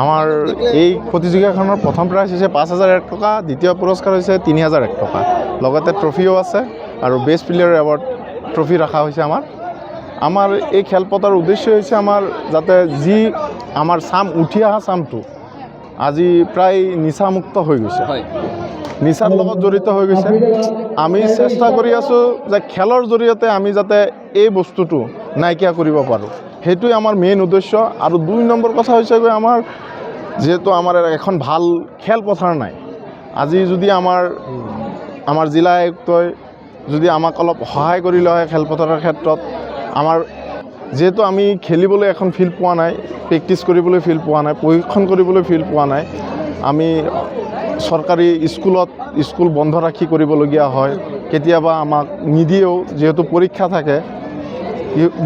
আমাৰ এই প্ৰতিযোগিতাখনৰ প্ৰথম প্ৰাইজ হৈছে 5,001 টকা, দ্বিতীয় পুৰস্কাৰ হৈছে 3,001 টকা, লগতে ট্ৰফিও আছে আৰু বেষ্ট প্লেয়াৰ এৱাৰ্ড ট্ৰফি ৰখা হৈছে আমাৰ এই খেল পতাৰ উদ্দেশ্য হৈছে আমাৰ যাতে যি আমাৰ চাম উঠি অহা চামটো আজি প্ৰায় নিচামুক্ত হৈ গৈছে, নিচাৰ লগত জড়িত হৈ গৈছে। আমি চেষ্টা কৰি আছোঁ যে খেলৰ জৰিয়তে আমি যাতে এই বস্তুটো নাইকিয়া কৰিব পাৰোঁ, সেইটোৱে আমাৰ মেইন উদ্দেশ্য। আৰু 2 নম্বৰ কথা হৈছে আমাৰ যিহেতু আমাৰ এখন ভাল খেলপথাৰ নাই, আজি যদি আমাৰ জিলা আয়ুক্তই যদি আমাক অলপ সহায় কৰিলে হয় খেলপথাৰৰ ক্ষেত্ৰত, আমাৰ যিহেতু আমি খেলিবলৈ এখন ফিল্ড পোৱা নাই, প্ৰেক্টিছ কৰিবলৈ ফিল্ড পোৱা নাই, প্ৰশিক্ষণ কৰিবলৈ ফিল্ড পোৱা নাই, আমি চৰকাৰী স্কুল বন্ধ ৰাখি কৰিবলগীয়া হয়, কেতিয়াবা আমাক নিদিয়েও যিহেতু পৰীক্ষা থাকে,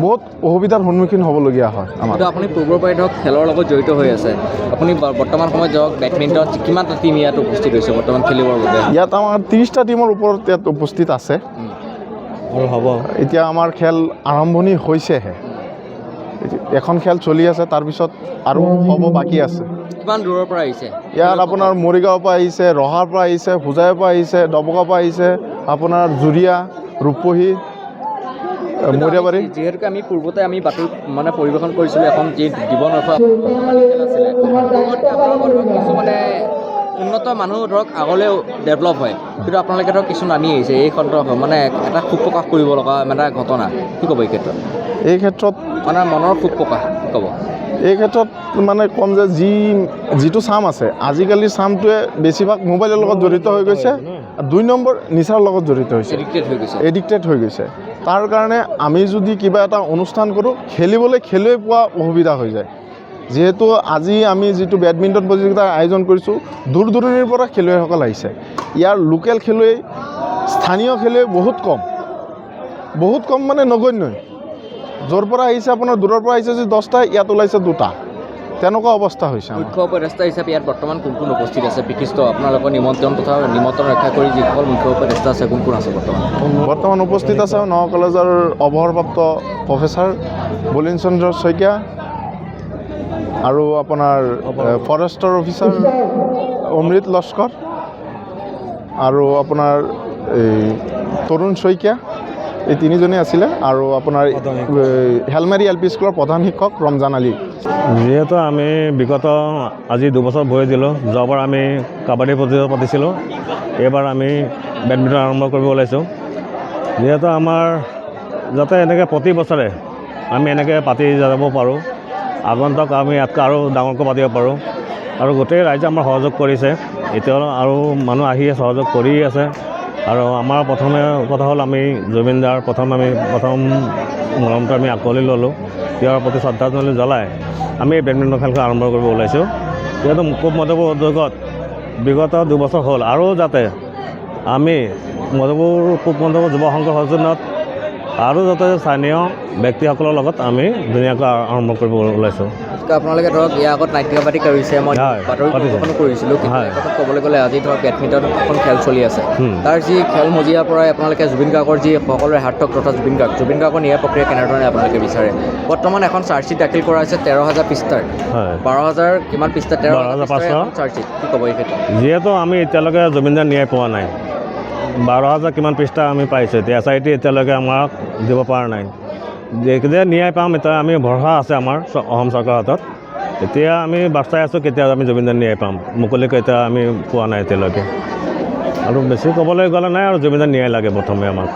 বহুত অসুবিধাৰ সন্মুখীন হ'বলগীয়া হয় আমাৰ। আপুনি পূৰ্বৰ পৰাই ধৰক খেলৰ লগত জড়িত হৈ আছে, আপুনি বৰ্তমান সময়ত ধৰক বেডমিণ্টনত কিমানটা টীম ইয়াত উপস্থিত হৈছে বৰ্তমান খেলিবৰ বাবে? ইয়াত আমাৰ 30টা টীমৰ ওপৰত ইয়াত উপস্থিত আছে আৰু হ'ব। এতিয়া আমাৰ খেল আৰম্ভণি হৈছেহে, এখন খেল চলি আছে, তাৰপিছত আৰু হ'ব বাকী আছে। কিমান দূৰৰ পৰা আহিছে? ইয়াত আপোনাৰ মৰিগাঁৱৰ পৰা আহিছে, ৰহাৰ পৰা আহিছে, হোজাইৰ পৰা আহিছে, দবগাঁৱৰ পৰা আহিছে, আপোনাৰ জুৰিয়া, ৰূপহী, মৰিয়াবাৰী। যিহেতুকে আমি পূৰ্বতে আমি বাতৰি মানে পৰিৱেশন কৰিছিলোঁ এখন যি জীৱন ৰক্ষা খেল আছিলে, কিছু মানে উন্নত মানুহ ধৰক আগলৈ ডেভেলপ হয়, কিন্তু আপোনালোকে ধৰক কিছু নামি আহিছে এই সন্দৰ্ভত, মানে এটা ক্ষোভ প্ৰকাশ কৰিব লগা এটা ঘটনা, কি ক'ব এই ক্ষেত্ৰত? এই ক্ষেত্ৰত মানে মনৰ ক্ষোভ প্ৰকাশ কি ক'ব? এই ক্ষেত্ৰত মানে ক'ম যে যিটো চাম আছে, আজিকালি চামটোৱে বেছিভাগ মোবাইলৰ লগত জড়িত হৈ গৈছে, 2 নম্বৰ নিচাৰ লগত জড়িত হৈছে, এডিক্টেড হৈ গৈছে। তাৰ কাৰণে আমি যদি কিবা এটা অনুষ্ঠান কৰোঁ, খেলিবলৈ খেলুৱৈ পোৱা অসুবিধা হৈ যায়। যিহেতু আজি আমি যিটো বেডমিণ্টন প্ৰতিযোগিতাৰ আয়োজন কৰিছোঁ, দূৰ দূৰণিৰ পৰা খেলুৱৈসকল আহিছে, ইয়াৰ লোকেল খেলুৱৈ, স্থানীয় খেলুৱৈ বহুত কম মানে নগণ্যই। য'ৰ পৰা আহিছে আপোনাৰ দূৰৰ পৰা আহিছে যদি 10টা, ইয়াত ওলাইছে 2টা, তেনেকুৱা অৱস্থা হৈছে। মুখ্য উপদেষ্টা হিচাপে ইয়াত বৰ্তমান কোন কোন উপস্থিত আছে? বিশিষ্ট আপোনালোকৰ নিমন্ত্ৰণ ৰক্ষা কৰি যিসকল মুখ্য উপদেষ্টা আছে কোন আছে বৰ্তমান উপস্থিত আছে? নগাঁও কলেজৰ অৱসৰপ্ৰাপ্ত প্ৰফেচাৰ বলিন চন্দ্ৰ শইকীয়া আৰু আপোনাৰ ফৰেষ্টৰ অফিচাৰ অমৃত লস্কৰ আৰু আপোনাৰ এই তৰুণ শইকীয়া, এই 3জনেই আছিলে, আৰু আপোনাৰ হেলমাৰী LP স্কুলৰ প্ৰধান শিক্ষক ৰমজান আলী। যিহেতু আমি বিগত আজি 2 বছৰ বহি দিলোঁ, যোৱাবাৰ আমি কাবাডী প্ৰতিযোগিতা পাতিছিলোঁ, এইবাৰ আমি বেডমিণ্টন আৰম্ভ কৰিব ওলাইছোঁ। যিহেতু আমাৰ যাতে এনেকৈ প্ৰতি বছৰে আমি এনেকৈ পাতি যাব পাৰোঁ, আগন্তুক আমি ইয়াতকৈ আৰু ডাঙৰকৈ পাতিব পাৰোঁ, আৰু গোটেই ৰাইজে আমাৰ সহযোগ কৰিছে, এতিয়াও আৰু মানুহ আহি সহযোগ কৰি আছে। আৰু আমাৰ প্ৰথমে কথা হ'ল আমি জুবিনদাৰ প্ৰথম মৰমটো আমি আঁকোৱালি ল'লোঁ, তেওঁৰ প্ৰতি শ্ৰদ্ধাঞ্জলি জ্বলাই আমি বেডমিণ্টন খেলখন আৰম্ভ কৰিব ওলাইছোঁ। যিহেতু পূব মধুপুৰ উদ্যোগত বিগত 2 বছৰ হ'ল, আৰু যাতে আমি পূব মধুপুৰ যুৱ সংঘৰ সৌজন্যত আৰু যাতে স্থানীয় ব্যক্তিসকলৰ লগত আমি ধুনীয়াকৈ আৰম্ভ কৰিব ওলাইছোঁ। আপোনালোকে ধৰক ইয়াৰ আগত নাইট কাবাডী কৰিছে, মই বাতৰি পৰিৱেশন কৰিছিলোঁ, কিন্তু ক'বলৈ গ'লে আজি ধৰক বেডমিণ্টন এখন খেল চলি আছে, তাৰ যি খেল মজিয়াৰ পৰাই আপোনালোকে জুবিন গাৰ্গৰ যি সকলোৰে হাৰ্টক তথা জুবিন গাৰ্গৰ ন্যায় প্ৰক্ৰিয়া কেনেধৰণে আপোনালোকে বিচাৰে? বৰ্তমান এখন চাৰ্জশ্বিট দাখিল কৰা হৈছে 13,000 পৃষ্ঠাৰ, 12,000 কিমান পৃষ্ঠা? 13,500 চাৰ্জশ্বিট, কি ক'ব এই ক্ষেত্ৰত? যিহেতু আমি এতিয়ালৈকে জুবিনদাৰ ন্যায় পোৱা নাই, 12,000 কিমান পৃষ্ঠা আমি পাইছোঁ, এতিয়া SIT এতিয়ালৈকে আমাক দিব পৰা নাই। যে ন্যায় পাম এতিয়া আমি ভৰসা আছে আমাৰ অসম চৰকাৰৰ হাতত, এতিয়া আমি বাচাই আছোঁ কেতিয়া আমি জুবিনদাৰ ন্যায় পাম, মুকলিকৈ এতিয়া আমি পোৱা নাই এতিয়ালৈকে, আৰু বেছি ক'বলৈ গ'লে নাই, আৰু জুবিনদাৰ ন্যায় লাগে প্ৰথমে আমাক।